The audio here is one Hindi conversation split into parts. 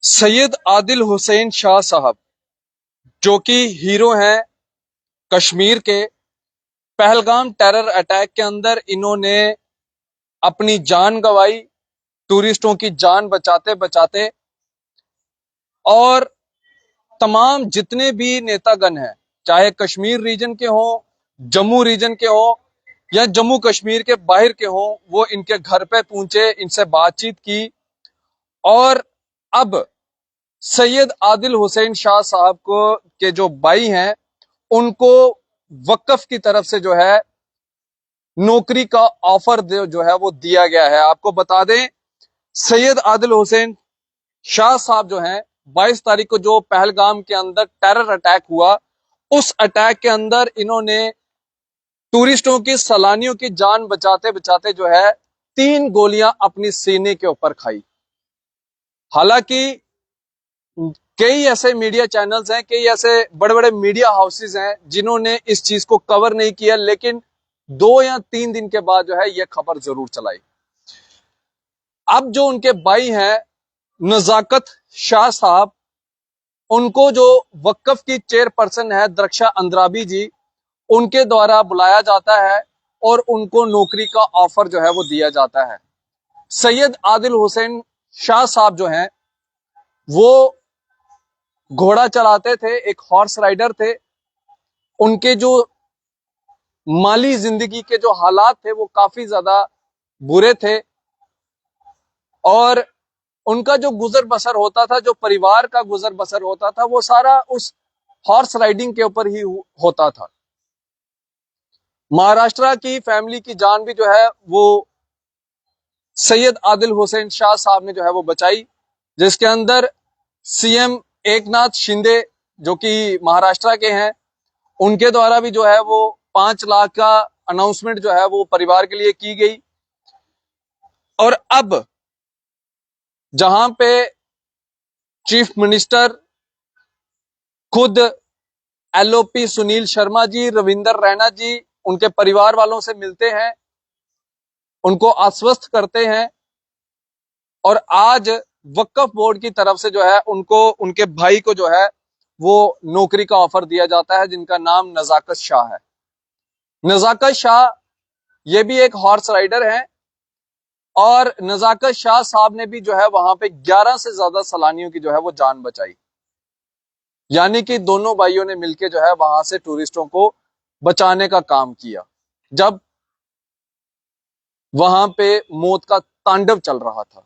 सैयद आदिल हुसैन शाह साहब जो कि हीरो हैं कश्मीर के। पहलगाम टेरर अटैक के अंदर इन्होंने अपनी जान गंवाई, टूरिस्टों की जान बचाते बचाते। और तमाम जितने भी नेतागण हैं, चाहे कश्मीर रीजन के हों, जम्मू रीजन के हों या जम्मू कश्मीर के बाहर के हों, वो इनके घर पे पहुंचे, इनसे बातचीत की। और अब सैयद आदिल हुसैन शाह साहब को के जो भाई हैं, उनको वक्फ की तरफ से जो है नौकरी का ऑफर जो है वो दिया गया है। आपको बता दें, सैयद आदिल हुसैन शाह साहब जो हैं 22 तारीख को जो पहलगाम के अंदर टेरर अटैक हुआ, उस अटैक के अंदर इन्होंने टूरिस्टों की, सैलानियों की जान बचाते बचाते जो है 3 गोलियां अपनी सीने के ऊपर खाई। हालांकि कई ऐसे मीडिया चैनल्स हैं, कई ऐसे बड़े बड़े मीडिया हाउसेस हैं जिन्होंने इस चीज को कवर नहीं किया, लेकिन 2 या 3 दिन के बाद जो है यह खबर जरूर चलाई। अब जो उनके भाई हैं नजाकत शाह साहब, उनको जो वक्फ की चेयरपर्सन है दरक्षा अंद्राबी जी, उनके द्वारा बुलाया जाता है और उनको नौकरी का ऑफर जो है वो दिया जाता है। सैयद आदिल हुसैन शाह साहब जो हैं वो घोड़ा चलाते थे, एक हॉर्स राइडर थे। उनके जो माली जिंदगी के जो हालात थे वो काफी ज्यादा बुरे थे, और उनका जो गुजर बसर होता था, जो परिवार का गुजर बसर होता था, वो सारा उस हॉर्स राइडिंग के ऊपर ही होता था। महाराष्ट्र की फैमिली की जान भी जो है वो सैयद आदिल हुसैन शाह साहब ने जो है वो बचाई, जिसके अंदर सीएम एकनाथ शिंदे जो कि महाराष्ट्र के हैं, उनके द्वारा भी जो है वो 5 लाख का अनाउंसमेंट जो है वो परिवार के लिए की गई। और अब जहां पे चीफ मिनिस्टर खुद एलओपी सुनील शर्मा जी, रविंदर रैना जी उनके परिवार वालों से मिलते हैं, उनको आश्वस्त करते हैं, और आज वक्फ बोर्ड की तरफ से जो है उनको, उनके भाई को जो है वो नौकरी का ऑफर दिया जाता है, जिनका नाम नजाकत शाह है। नजाकत शाह ये भी एक हॉर्स राइडर है, और नजाकत शाह साहब ने भी जो है वहां पे 11 से ज्यादा सैलानियों की जो है वो जान बचाई। यानी कि दोनों भाइयों ने मिलकर जो है वहां से टूरिस्टों को बचाने का काम किया, जब वहां पे मौत का तांडव चल रहा था।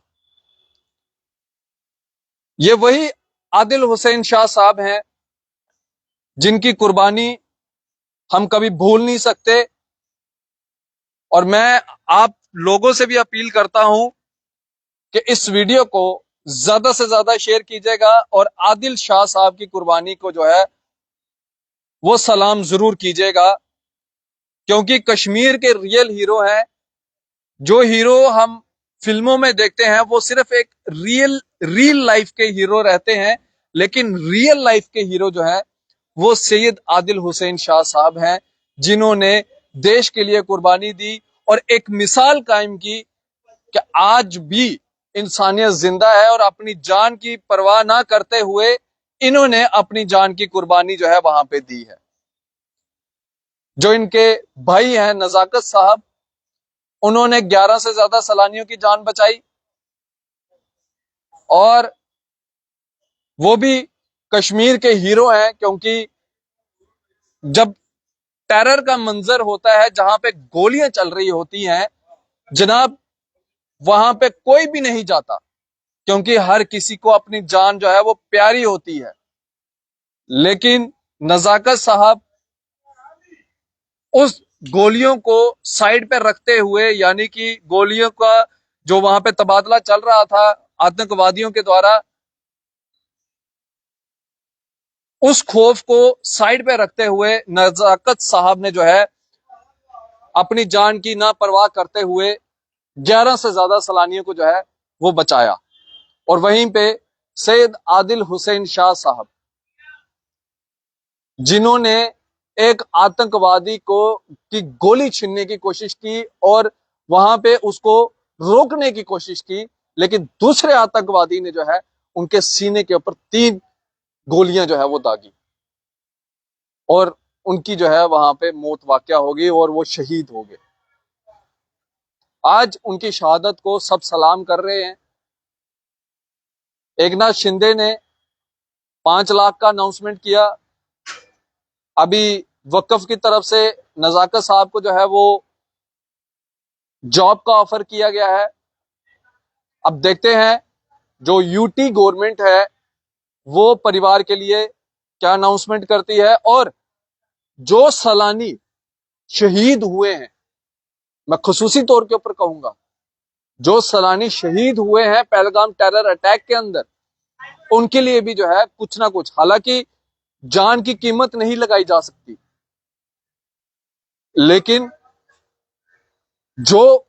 ये वही आदिल हुसैन शाह साहब हैं जिनकी कुर्बानी हम कभी भूल नहीं सकते। और मैं आप लोगों से भी अपील करता हूं कि इस वीडियो को ज्यादा से ज्यादा शेयर कीजिएगा, और आदिल शाह साहब की कुर्बानी को जो है वो सलाम जरूर कीजिएगा, क्योंकि कश्मीर के रियल हीरो हैं। जो हीरो हम फिल्मों में देखते हैं वो सिर्फ एक रियल लाइफ के हीरो रहते हैं, लेकिन रियल लाइफ के हीरो जो है वो सैयद आदिल हुसैन शाह साहब हैं, जिन्होंने देश के लिए कुर्बानी दी और एक मिसाल कायम की कि आज भी इंसानियत जिंदा है, और अपनी जान की परवाह ना करते हुए इन्होंने अपनी जान की कुर्बानी जो है वहां पे दी है। जो इनके भाई हैं नजाकत साहब, उन्होंने 11 से ज्यादा सैलानियों की जान बचाई, और वो भी कश्मीर के हीरो हैं, क्योंकि जब टेरर का मंजर होता है, जहां पे गोलियां चल रही होती हैं जनाब, वहां पे कोई भी नहीं जाता, क्योंकि हर किसी को अपनी जान जो है वो प्यारी होती है। लेकिन नजाकत साहब उस गोलियों को साइड पे रखते हुए, यानी कि गोलियों का जो वहां पे तबादला चल रहा था आतंकवादियों के द्वारा, उस खौफ को साइड पे रखते हुए नजाकत साहब ने जो है अपनी जान की ना परवाह करते हुए 11 से ज्यादा सैलानियों को जो है वो बचाया। और वहीं पे सैयद आदिल हुसैन शाह साहब, जिन्होंने एक आतंकवादी को की गोली छीनने की कोशिश की और वहां पे उसको रोकने की कोशिश की, लेकिन दूसरे आतंकवादी ने जो है उनके सीने के ऊपर 3 गोलियां जो है वो दागी और उनकी जो है वहां पे मौत वाकया हो गई और वो शहीद हो गए। आज उनकी शहादत को सब सलाम कर रहे हैं। एकनाथ शिंदे ने 5 लाख का अनाउंसमेंट किया। अभी वक्फ की तरफ से नजाकत साहब को जो है वो जॉब का ऑफर किया गया है। अब देखते हैं जो यूटी गवर्नमेंट है वो परिवार के लिए क्या अनाउंसमेंट करती है। और जो सलानी शहीद हुए हैं, मैं खुसूसी तौर के ऊपर कहूंगा, जो सलानी शहीद हुए हैं पहलगाम टेरर अटैक के अंदर, उनके लिए भी जो है कुछ ना कुछ, हालांकि जान की कीमत नहीं लगाई जा सकती, लेकिन जो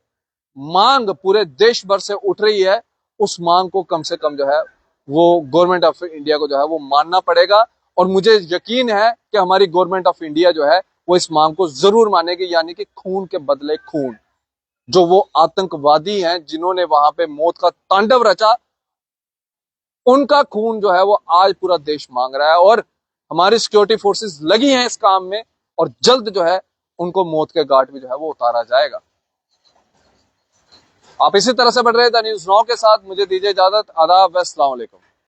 मांग पूरे देश भर से उठ रही है उस मांग को कम से कम जो है वो गवर्नमेंट ऑफ इंडिया को जो है वो मानना पड़ेगा। और मुझे यकीन है कि हमारी गवर्नमेंट ऑफ इंडिया जो है वो इस मांग को जरूर मानेगी, यानी कि खून के बदले खून। जो वो आतंकवादी हैं जिन्होंने वहां पे मौत का तांडव रचा, उनका खून जो है वो आज पूरा देश मांग रहा है। और हमारी सिक्योरिटी फोर्सेस लगी हैं इस काम में और जल्द जो है उनको मौत के घाट में जो है वो उतारा जाएगा। आप इसी तरह से बढ़ रहे थे न्यूज़ 9 के साथ। मुझे दीजिए इजाजत। आदाब, अस्सलाम वालेकुम।